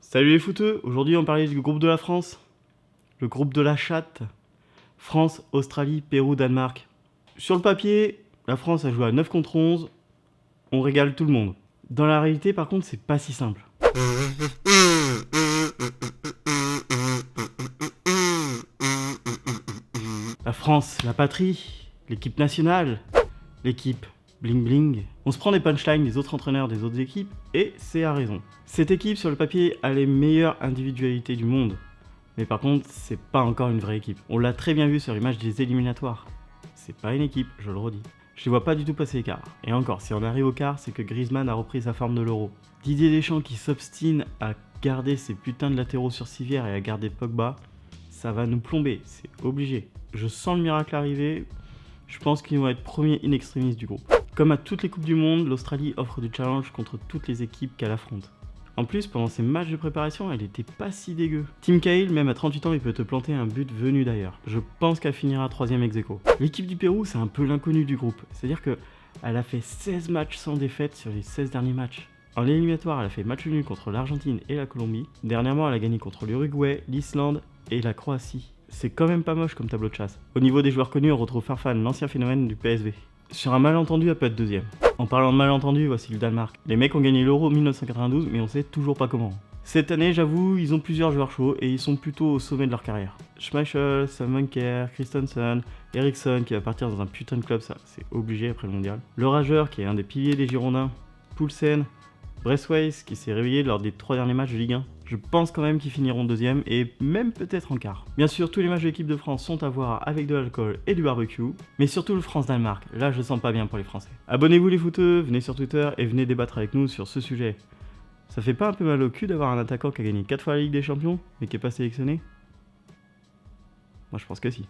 Salut les footeux, aujourd'hui on parlait du groupe de la France, le groupe de la chatte, France, Australie, Pérou, Danemark. Sur le papier, la France a joué à 9 contre 11, on régale tout le monde. Dans la réalité par contre c'est pas si simple. La France, la patrie, l'équipe nationale, l'équipe bling bling. On se prend des punchlines des autres entraîneurs des autres équipes et c'est à raison. Cette équipe sur le papier a les meilleures individualités du monde. Mais par contre, c'est pas encore une vraie équipe. On l'a très bien vu sur les matchs des éliminatoires. C'est pas une équipe, je le redis. Je les vois pas du tout passer les quarts. Et encore, si on arrive au quart, c'est que Griezmann a repris sa forme de l'Euro. Didier Deschamps qui s'obstine à garder ses putains de latéraux sur civière et à garder Pogba, ça va nous plomber, c'est obligé. Je sens le miracle arriver, je pense qu'ils vont être premiers in extremis du groupe. Comme à toutes les coupes du monde, l'Australie offre du challenge contre toutes les équipes qu'elle affronte. En plus, pendant ces matchs de préparation, elle était pas si dégueu. Tim Cahill, même à 38 ans, il peut te planter un but venu d'ailleurs. Je pense qu'elle finira 3ème ex-aequo. L'équipe du Pérou, c'est un peu l'inconnu du groupe. C'est-à-dire qu'elle a fait 16 matchs sans défaite sur les 16 derniers matchs. En éliminatoire, elle a fait match nul contre l'Argentine et la Colombie. Dernièrement, elle a gagné contre l'Uruguay, l'Islande et la Croatie. C'est quand même pas moche comme tableau de chasse. Au niveau des joueurs connus, on retrouve Farfan, l'ancien phénomène du PSV. Sur un malentendu, elle peut être 2ème. En parlant de malentendu, voici le Danemark. Les mecs ont gagné l'Euro 1992, mais on sait toujours pas comment. Cette année, j'avoue, ils ont plusieurs joueurs chauds et ils sont plutôt au sommet de leur carrière. Schmeichel, Sam Munker, Christensen, Eriksson qui va partir dans un putain de club, ça c'est obligé après le mondial. Le Rageur qui est un des piliers des Girondins. Poulsen, Braithwaite qui s'est réveillé lors des 3 derniers matchs de Ligue 1. Je pense quand même qu'ils finiront 2ème et même peut-être en quart. Bien sûr, tous les matchs de l'équipe de France sont à voir avec de l'alcool et du barbecue, mais surtout le France-Danemark, là je sens pas bien pour les Français. Abonnez-vous les footeux, venez sur Twitter et venez débattre avec nous sur ce sujet. Ça fait pas un peu mal au cul d'avoir un attaquant qui a gagné 4 fois la Ligue des Champions, mais qui est pas sélectionné? Moi je pense que si.